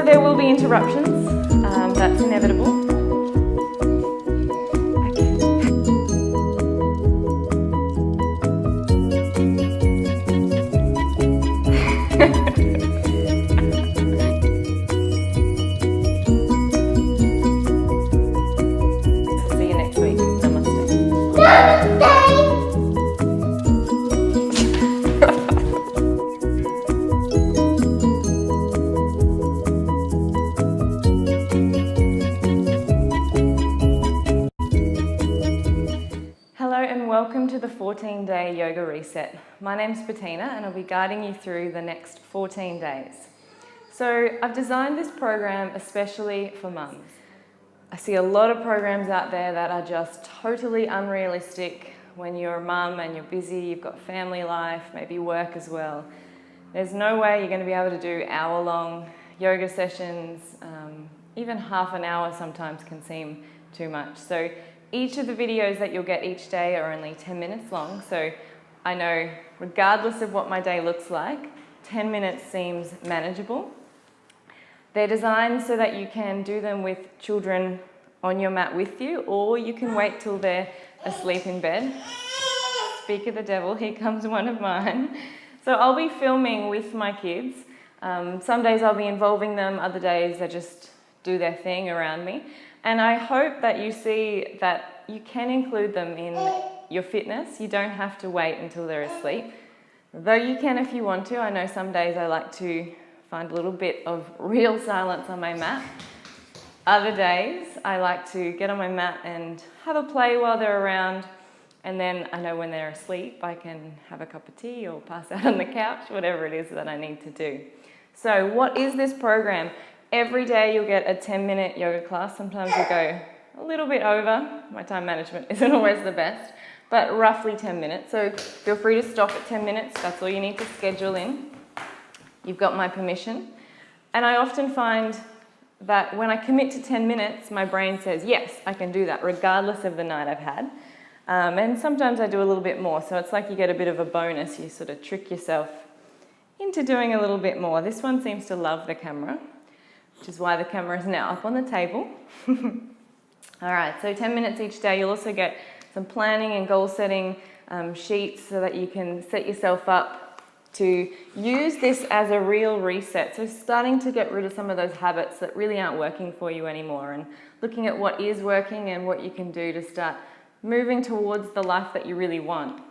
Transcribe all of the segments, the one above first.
there will be interruptions, that's inevitable. See you next week. Namaste. Hello and welcome to the 14-day yoga reset. My name's Bettina and I'll be guiding you through the next 14 days. So I've designed this program especially for mums. I see a lot of programs out there that are just totally unrealistic when you're a mum and you're busy, you've got family life, maybe work as well. There's no way you're going to be able to do hour-long yoga sessions. Even half an hour sometimes can seem too much. So each of the videos that you'll get each day are only 10 minutes long. So I know regardless of what my day looks like, 10 minutes seems manageable. They're designed so that you can do them with children on your mat with you, or you can wait till they're asleep in bed. Speak of the devil, here comes one of mine. So I'll be filming with my kids. Some days I'll be involving them, other days they just do their thing around me. And I hope that you see that you can include them in your fitness. You don't have to wait until they're asleep, though you can if you want to. I know some days I like to find a little bit of real silence on my mat. Other days I like to get on my mat and have a play while they're around, and then I know when they're asleep I can have a cup of tea or pass out on the couch, whatever it is that I need to do. So what is this program? Every day you'll get a 10-minute yoga class. Sometimes we go a little bit over. My time management isn't always the best, but roughly 10 minutes. So feel free to stop at 10 minutes. That's all you need to schedule in. You've got my permission. And I often find that when I commit to 10 minutes, my brain says, yes, I can do that, regardless of the night I've had. And sometimes I do a little bit more. So it's like you get a bit of a bonus. You sort of trick yourself into doing a little bit more. This one seems to love the camera, which is why the camera is now up on the table. All right, so 10 minutes each day. You'll also get some planning and goal setting sheets so that you can set yourself up to use this as a real reset. So starting to get rid of some of those habits that really aren't working for you anymore, and looking at what is working and what you can do to start moving towards the life that you really want,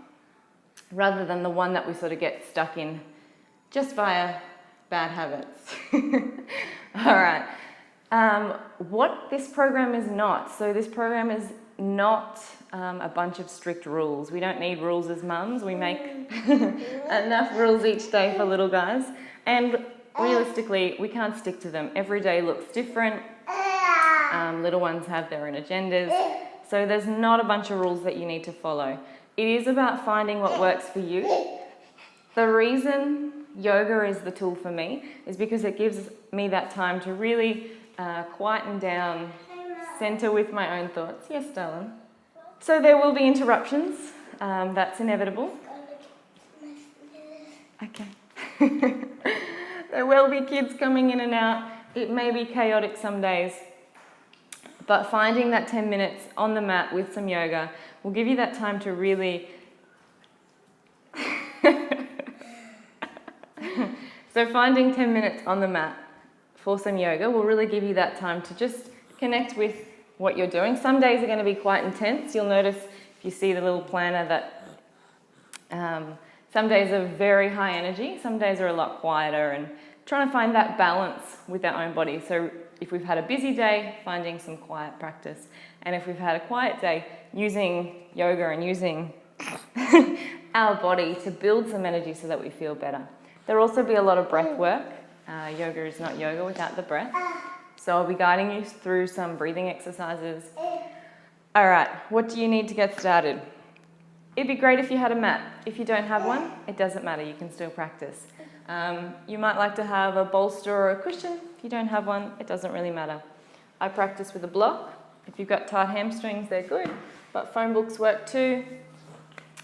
rather than the one that we sort of get stuck in just via bad habits. All right, what this program is not. So this program is not a bunch of strict rules. We don't need rules as mums. We make enough rules each day for little guys. And realistically, we can't stick to them. Every day looks different. Little ones have their own agendas. So there's not a bunch of rules that you need to follow. It is about finding what works for you. The reason yoga is the tool for me is because it gives me that time to really quieten down, center with my own thoughts. Yes, darling. So there will be interruptions. That's inevitable. Okay. There will be kids coming in and out. It may be chaotic some days, but finding that 10 minutes on the mat with some yoga will give you that time to really So finding 10 minutes on the mat for some yoga will really give you that time to just connect with what you're doing. Some days are going to be quite intense. You'll notice if you see the little planner that some days are very high energy, some days are a lot quieter, and trying to find that balance with our own body. So if we've had a busy day, finding some quiet practice. And if we've had a quiet day, using yoga and using our body to build some energy so that we feel better. There'll also be a lot of breath work. Yoga is not yoga without the breath. So I'll be guiding you through some breathing exercises. All right, what do you need to get started? It'd be great if you had a mat. If you don't have one, it doesn't matter, you can still practice. You might like to have a bolster or a cushion. If you don't have one, it doesn't really matter. I practice with a block. If you've got tight hamstrings, they're good, but phone books work too.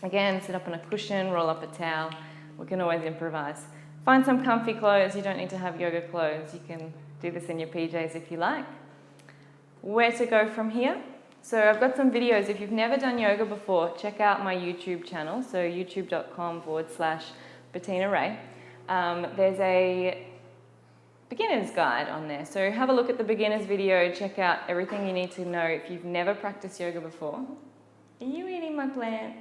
Again, sit up on a cushion, roll up a towel. We can always improvise. Find some comfy clothes. You don't need to have yoga clothes. You can do this in your PJs if you like. Where to go from here? So I've got some videos. If you've never done yoga before, check out my YouTube channel, so youtube.com/Bettina Ray. There's a beginner's guide on there. So have a look at the beginner's video, check out everything you need to know if you've never practiced yoga before. Are you eating my plant?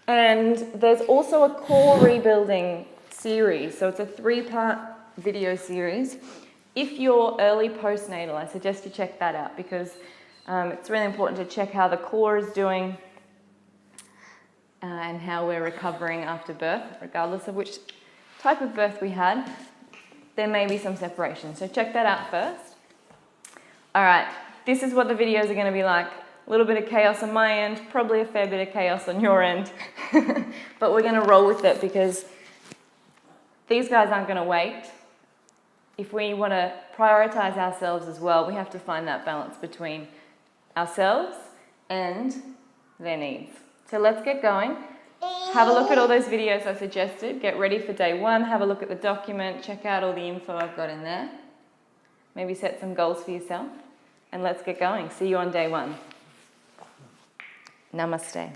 And there's also a core rebuilding series. So it's a 3-part video series. If you're early postnatal, I suggest you check that out because it's really important to check how the core is doing and how we're recovering after birth, regardless of which type of birth we had. There may be some separation, so check that out first. All right, this is what the videos are going to be like. A little bit of chaos on my end, probably a fair bit of chaos on your end, but we're going to roll with it because these guys aren't going to wait. If we want to prioritize ourselves as well, we have to find that balance between ourselves and their needs. So let's get going. Have a look at all those videos I suggested. Get ready for day 1. Have a look at the document. Check out all the info I've got in there. Maybe set some goals for yourself. And let's get going. See you on day 1. Namaste.